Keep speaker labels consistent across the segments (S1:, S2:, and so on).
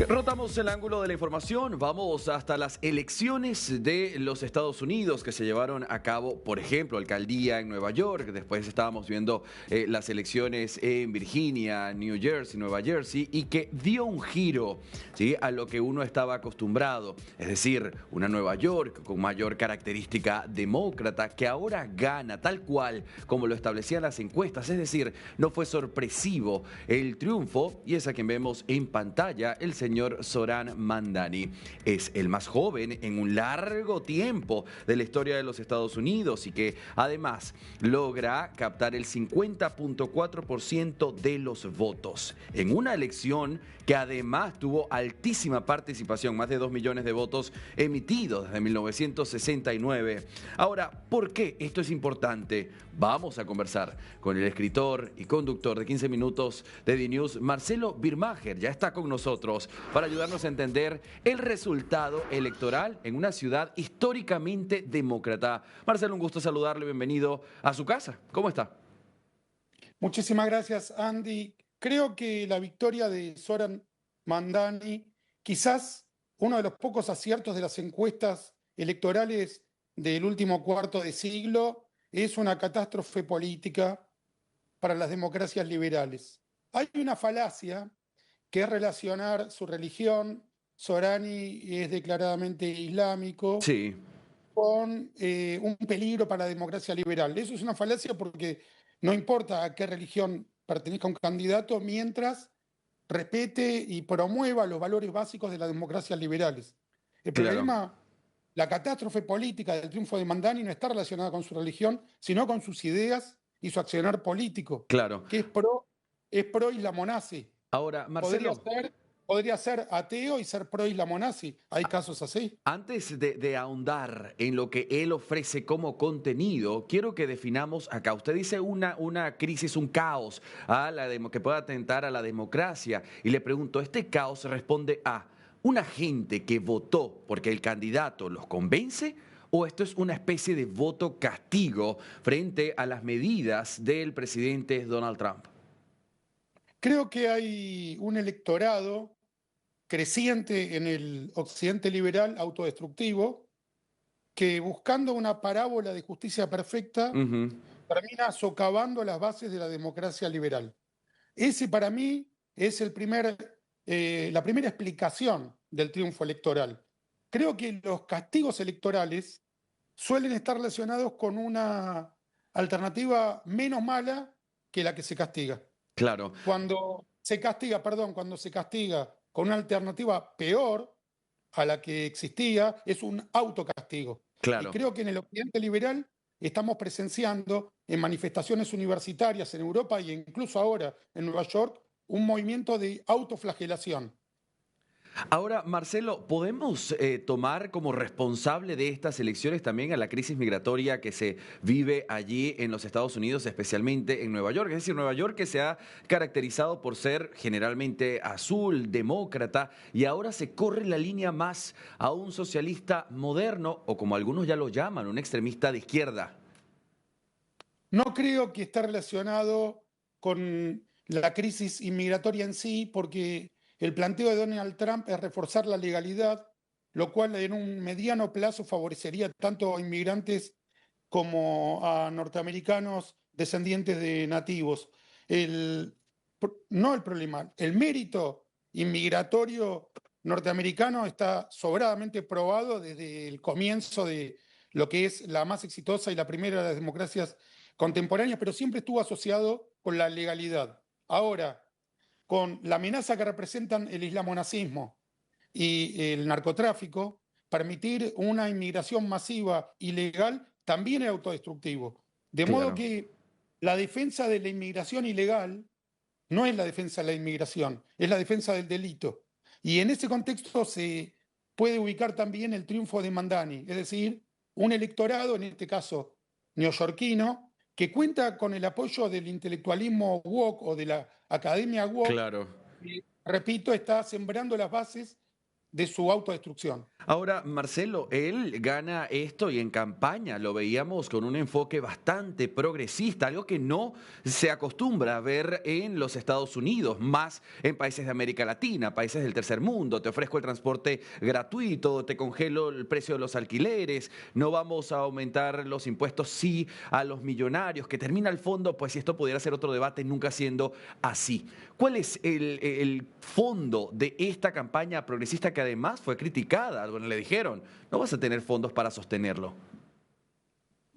S1: Rotamos el ángulo de la información, vamos hasta las elecciones de los Estados Unidos que se llevaron a cabo, por ejemplo, alcaldía en Nueva York, después estábamos viendo las elecciones en Virginia, New Jersey, Nueva Jersey, y que dio un giro, ¿sí?, a lo que uno estaba acostumbrado, es decir, una Nueva York con mayor característica demócrata que ahora gana tal cual como lo establecían las encuestas, es decir, no fue sorpresivo el triunfo y es a quien vemos en pantalla, el señor Zohran Mamdani. Es el más joven en un largo tiempo de la historia de los Estados Unidos y que además logra captar el 50.4% de los votos en una elección que además tuvo altísima participación, más de 2 millones de votos emitidos desde 1969. Ahora, ¿por qué esto es importante? Vamos a conversar con el escritor y conductor de 15 minutos de DNews, Marcelo Birmacher. Ya está con nosotros para ayudarnos a entender el resultado electoral en una ciudad históricamente demócrata. Marcelo, un gusto saludarle, bienvenido a su casa. ¿Cómo está?
S2: Muchísimas gracias, Andy. Creo que la victoria de Zohran Mamdani, quizás uno de los pocos aciertos de las encuestas electorales del último cuarto de siglo, es una catástrofe política para las democracias liberales. Hay una falacia que es relacionar su religión, Sorani es declaradamente islámico,
S1: Sí,
S2: con un peligro para la democracia liberal. Eso es una falacia porque no importa a qué religión pertenezca un candidato mientras respete y promueva los valores básicos de las democracias liberales. El
S1: claro,
S2: problema, la catástrofe política del triunfo de Mamdani no está relacionada con su religión, sino con sus ideas y su accionar político,
S1: claro.
S2: que es pro islamonazi.
S1: Ahora,
S2: Podría
S1: Marcelo,
S2: ser, podría ser ateo y ser pro islamonazi. Hay casos así.
S1: antes de ahondar en lo que él ofrece como contenido, quiero que definamos acá. Usted dice una crisis, un caos que pueda atentar a la democracia. Y le pregunto, ¿este caos responde a una gente que votó porque el candidato los convence? ¿O esto es una especie de voto castigo frente a las medidas del presidente Donald Trump?
S2: Creo que hay un electorado creciente en el occidente liberal autodestructivo que buscando una parábola de justicia perfecta
S1: Ujú,
S2: termina socavando las bases de la democracia liberal. Ese para mí es la primera explicación del triunfo electoral. Creo que los castigos electorales suelen estar relacionados con una alternativa menos mala que la que se castiga.
S1: claro,
S2: Cuando se castiga con una alternativa peor a la que existía, es un autocastigo. Y
S1: claro.
S2: creo que en el occidente liberal estamos presenciando en manifestaciones universitarias en Europa e incluso ahora en Nueva York un movimiento de autoflagelación.
S1: Ahora, Marcelo, ¿podemos tomar como responsable de estas elecciones también a la crisis migratoria que se vive allí en los Estados Unidos, especialmente en Nueva York? Es decir, Nueva York que se ha caracterizado por ser generalmente azul, demócrata, y ahora se corre la línea más a un socialista moderno, o como algunos ya lo llaman, un extremista de izquierda.
S2: No creo que esté relacionado con la crisis inmigratoria en sí, porque el planteo de Donald Trump es reforzar la legalidad, lo cual en un mediano plazo favorecería tanto a inmigrantes como a norteamericanos descendientes de nativos. El, no el problema, el mérito inmigratorio norteamericano está sobradamente probado desde el comienzo de lo que es la más exitosa y la primera de las democracias contemporáneas, pero siempre estuvo asociado con la legalidad. Ahora, con la amenaza que representan el islamonazismo y el narcotráfico, permitir una inmigración masiva ilegal también es autodestructivo. De modo
S1: Claro.
S2: que la defensa de la inmigración ilegal no es la defensa de la inmigración, es la defensa del delito. Y en ese contexto se puede ubicar también el triunfo de Mamdani, es decir, un electorado, en este caso neoyorquino, que cuenta con el apoyo del intelectualismo woke o de la academia woke,
S1: Claro.
S2: que, repito, está sembrando las bases de su autodestrucción.
S1: Ahora, Marcelo, él gana esto y en campaña lo veíamos con un enfoque bastante progresista, algo que no se acostumbra a ver en los Estados Unidos, más en países de América Latina, países del tercer mundo. Te ofrezco el transporte gratuito, te congelo el precio de los alquileres, no vamos a aumentar los impuestos, sí, a los millonarios, que termina el fondo, pues si esto pudiera ser otro debate, nunca siendo así. ¿Cuál es el fondo de esta campaña progresista que además fue criticada? Bueno, le dijeron, no vas a tener fondos para sostenerlo.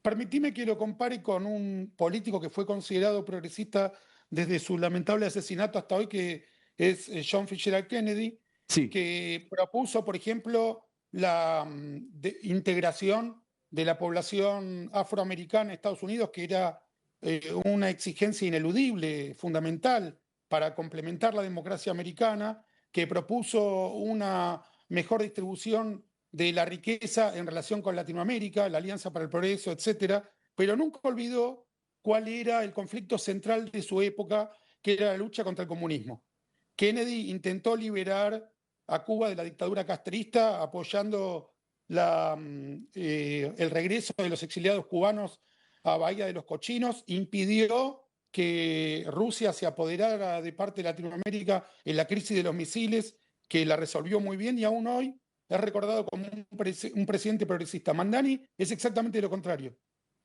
S2: Permitime que lo compare con un político que fue considerado progresista desde su lamentable asesinato hasta hoy, que es John Fitzgerald Kennedy,
S1: Sí,
S2: que propuso, por ejemplo, la integración de la población afroamericana en Estados Unidos, que era una exigencia ineludible, fundamental, para complementar la democracia americana, que propuso una mejor distribución de la riqueza en relación con Latinoamérica, la Alianza para el Progreso, etcétera, pero nunca olvidó cuál era el conflicto central de su época, que era la lucha contra el comunismo. Kennedy intentó liberar a Cuba de la dictadura castrista apoyando el regreso de los exiliados cubanos a Bahía de los Cochinos, impidió que Rusia se apoderara de parte de Latinoamérica en la crisis de los misiles, que la resolvió muy bien y aún hoy es recordado como un presidente progresista. Mandani es exactamente lo contrario.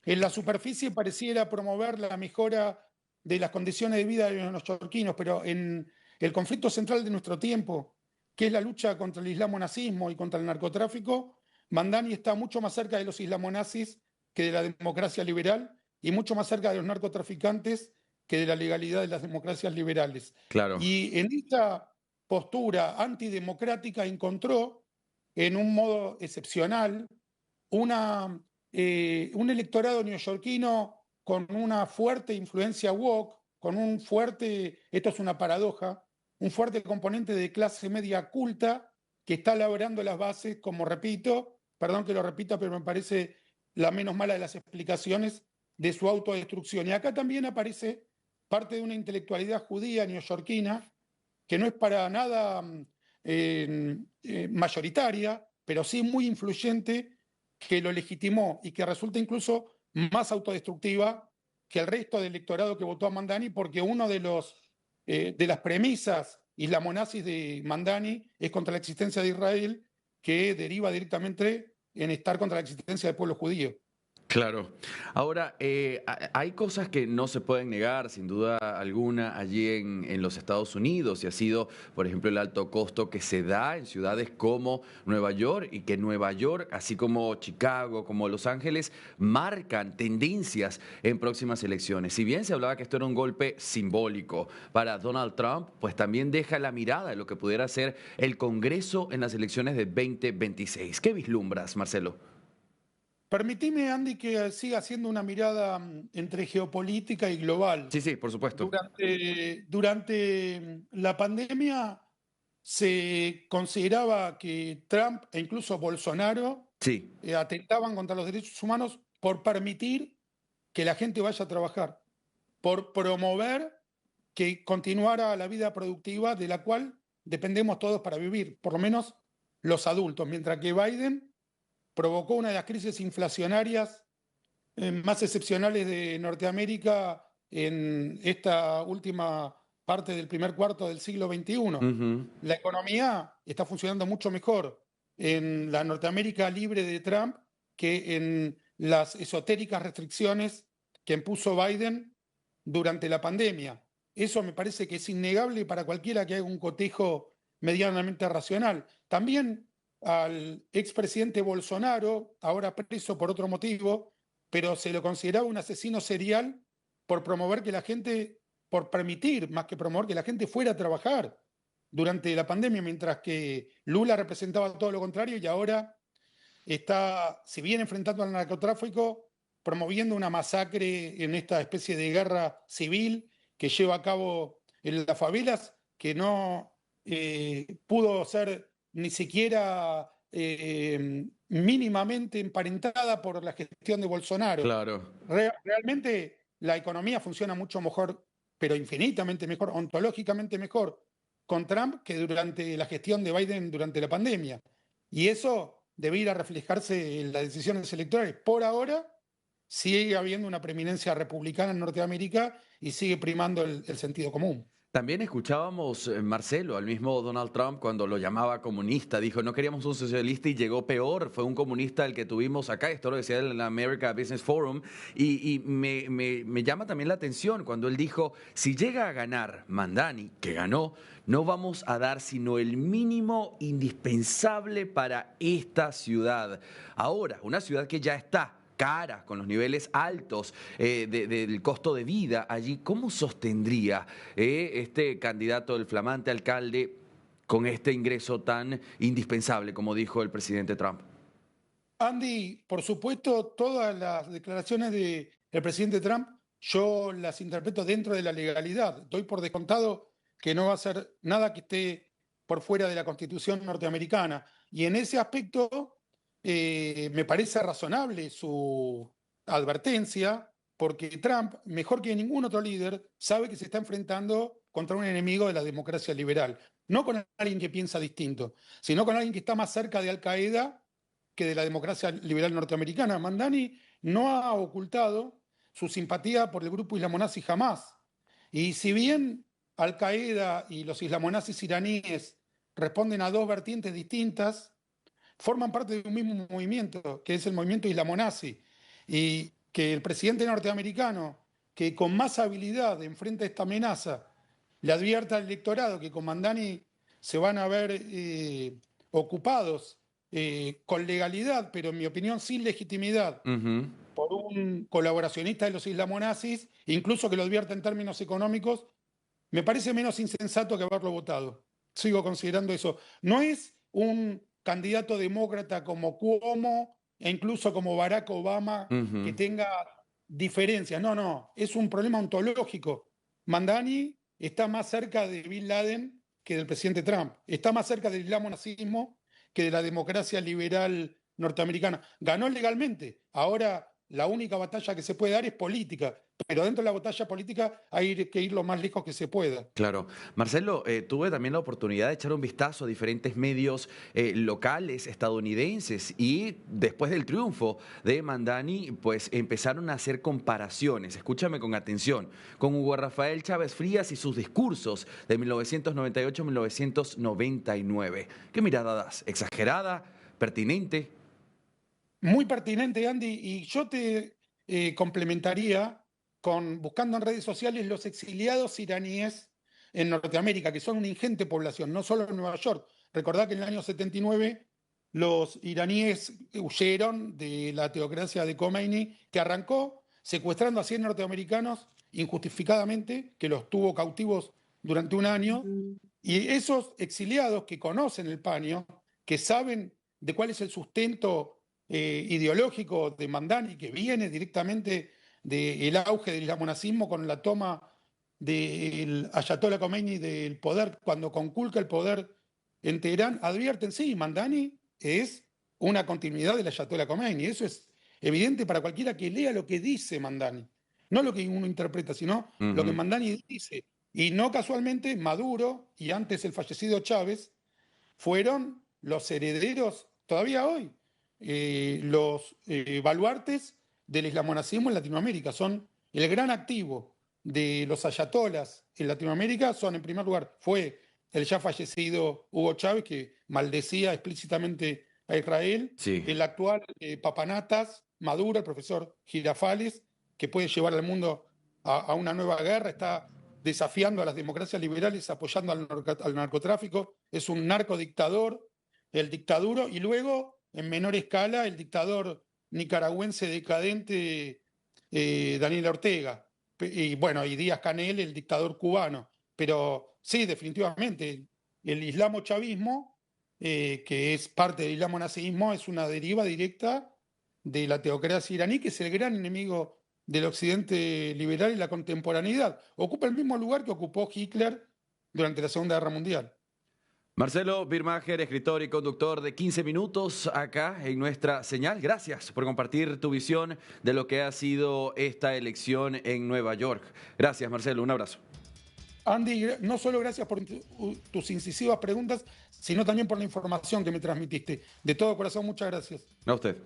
S2: En la superficie pareciera promover la mejora de las condiciones de vida de los neoyorquinos, pero en el conflicto central de nuestro tiempo, que es la lucha contra el islamo-nazismo y contra el narcotráfico, Mandani está mucho más cerca de los islamonazis que de la democracia liberal y mucho más cerca de los narcotraficantes que de la legalidad de las democracias liberales.
S1: claro.
S2: Y en esta postura antidemocrática encontró, en un modo excepcional, un electorado neoyorquino con una fuerte influencia woke, con un fuerte, esto es una paradoja, un fuerte componente de clase media culta que está labrando las bases, como repito, perdón que lo repita, pero me parece la menos mala de las explicaciones de su autodestrucción. Y acá también aparece parte de una intelectualidad judía neoyorquina que no es para nada mayoritaria, pero sí muy influyente, que lo legitimó y que resulta incluso más autodestructiva que el resto del electorado que votó a Mandani, porque uno de las premisas islamonazis de Mandani es contra la existencia de Israel, que deriva directamente en estar contra la existencia del pueblo judío.
S1: Claro. Ahora, hay cosas que no se pueden negar, sin duda alguna, allí en los Estados Unidos, y ha sido, por ejemplo, el alto costo que se da en ciudades como Nueva York, y que Nueva York, así como Chicago, como Los Ángeles, marcan tendencias en próximas elecciones. Si bien se hablaba que esto era un golpe simbólico para Donald Trump, pues también deja la mirada de lo que pudiera ser el Congreso en las elecciones de 2026. ¿Qué vislumbras, Marcelo?
S2: Permitime, Andy, que siga haciendo una mirada entre geopolítica y global.
S1: Sí, sí, por supuesto.
S2: Durante la pandemia se consideraba que Trump e incluso Bolsonaro
S1: Sí,
S2: atentaban contra los derechos humanos por permitir que la gente vaya a trabajar, por promover que continuara la vida productiva de la cual dependemos todos para vivir, por lo menos los adultos, mientras que Biden provocó una de las crisis inflacionarias más excepcionales de Norteamérica en esta última parte del primer cuarto del siglo XXI.
S1: ujú,
S2: La economía está funcionando mucho mejor en la Norteamérica libre de Trump que en las esotéricas restricciones que impuso Biden durante la pandemia. Eso me parece que es innegable para cualquiera que haga un cotejo medianamente racional. También al expresidente Bolsonaro, ahora preso por otro motivo, pero se lo consideraba un asesino serial por promover que la gente, por permitir, más que promover, que la gente fuera a trabajar durante la pandemia, mientras que Lula representaba todo lo contrario y ahora está, si bien enfrentando al narcotráfico, promoviendo una masacre en esta especie de guerra civil que lleva a cabo en las favelas, que no pudo ser ni siquiera mínimamente emparentada por la gestión de Bolsonaro.
S1: claro.
S2: Realmente la economía funciona mucho mejor, pero infinitamente mejor, ontológicamente mejor con Trump que durante la gestión de Biden durante la pandemia. Y eso debiera reflejarse en las decisiones electorales. Por ahora sigue habiendo una preeminencia republicana en Norteamérica y sigue primando el sentido común.
S1: También escuchábamos, Marcelo, al mismo Donald Trump cuando lo llamaba comunista, dijo, no queríamos un socialista y llegó peor, fue un comunista el que tuvimos acá, esto lo decía en la America Business Forum, y me llama también la atención cuando él dijo, si llega a ganar Mamdani, que ganó, no vamos a dar sino el mínimo indispensable para esta ciudad. Ahora, una ciudad que ya está cara, con los niveles altos del costo de vida allí, ¿cómo sostendría este candidato, el flamante alcalde, con este ingreso tan indispensable, como dijo el presidente Trump?
S2: Andy, por supuesto, todas las declaraciones del presidente Trump yo las interpreto dentro de la legalidad. Doy por descontado que no va a ser nada que esté por fuera de la Constitución norteamericana. Y en ese aspecto me parece razonable su advertencia, porque Trump, mejor que ningún otro líder, sabe que se está enfrentando contra un enemigo de la democracia liberal. No con alguien que piensa distinto, sino con alguien que está más cerca de Al Qaeda que de la democracia liberal norteamericana. Mamdani no ha ocultado su simpatía por el grupo islamonazi jamás. Y si bien Al Qaeda y los islamonazis iraníes responden a dos vertientes distintas, forman parte de un mismo movimiento, que es el movimiento islamonazi. Y que el presidente norteamericano, que con más habilidad enfrenta esta amenaza, le advierta al electorado que con Mamdani se van a ver ocupados con legalidad, pero en mi opinión sin legitimidad, por un colaboracionista de los islamonazis, incluso que lo advierta en términos económicos, me parece menos insensato que haberlo votado. Sigo considerando eso. No es un candidato demócrata como Cuomo e incluso como Barack Obama que tenga diferencias. No, no, es un problema ontológico. Mamdani está más cerca de Bin Laden que del presidente Trump. Está más cerca del islamo-nazismo que de la democracia liberal norteamericana. Ganó legalmente. Ahora la única batalla que se puede dar es política, pero dentro de la batalla política hay que ir lo más lejos que se pueda.
S1: Claro. Marcelo, tuve también la oportunidad de echar un vistazo a diferentes medios locales estadounidenses y después del triunfo de Mamdani, pues empezaron a hacer comparaciones, escúchame con atención, con Hugo Rafael Chávez Frías y sus discursos de 1998-1999. ¿Qué mirada das? ¿Exagerada? ¿Pertinente?
S2: Muy pertinente, Andy, y yo te complementaría con buscando en redes sociales los exiliados iraníes en Norteamérica, que son una ingente población, no solo en Nueva York. Recordá que en el año 79 los iraníes huyeron de la teocracia de Khomeini, que arrancó secuestrando a 100 norteamericanos injustificadamente, que los tuvo cautivos durante un año, y esos exiliados que conocen el paño, que saben de cuál es el sustento ideológico de Mamdani, que viene directamente del auge del islamonazismo con la toma del Ayatollah Khomeini del poder, cuando conculca el poder en Teherán, advierten, sí, Mamdani es una continuidad del Ayatollah Khomeini. Eso es evidente para cualquiera que lea lo que dice Mamdani. No lo que uno interpreta, sino lo que Mamdani dice. Y no casualmente Maduro y antes el fallecido Chávez fueron los herederos, todavía hoy, los baluartes del islamonazismo en Latinoamérica. Son el gran activo de los ayatolas en Latinoamérica. Son, en primer lugar, fue el ya fallecido Hugo Chávez, que maldecía explícitamente a Israel.
S1: Sí.
S2: El actual papanatas, Maduro, el profesor Girafales, que puede llevar al mundo a una nueva guerra, está desafiando a las democracias liberales, apoyando al narcotráfico. Es un narcodictador, el dictaduro, y luego, en menor escala, el dictador nicaragüense decadente Daniel Ortega. Y bueno, y Díaz-Canel, el dictador cubano. Pero sí, definitivamente, el islamo-chavismo, que es parte del islamo-nazismo, es una deriva directa de la teocracia iraní, que es el gran enemigo del occidente liberal y la contemporaneidad. Ocupa el mismo lugar que ocupó Hitler durante la Segunda Guerra Mundial.
S1: Marcelo Birmacher, escritor y conductor de 15 minutos acá en nuestra señal. Gracias por compartir tu visión de lo que ha sido esta elección en Nueva York. Gracias, Marcelo. Un abrazo.
S2: Andy, no solo gracias por tus incisivas preguntas, sino también por la información que me transmitiste. De todo corazón, muchas gracias.
S1: A usted.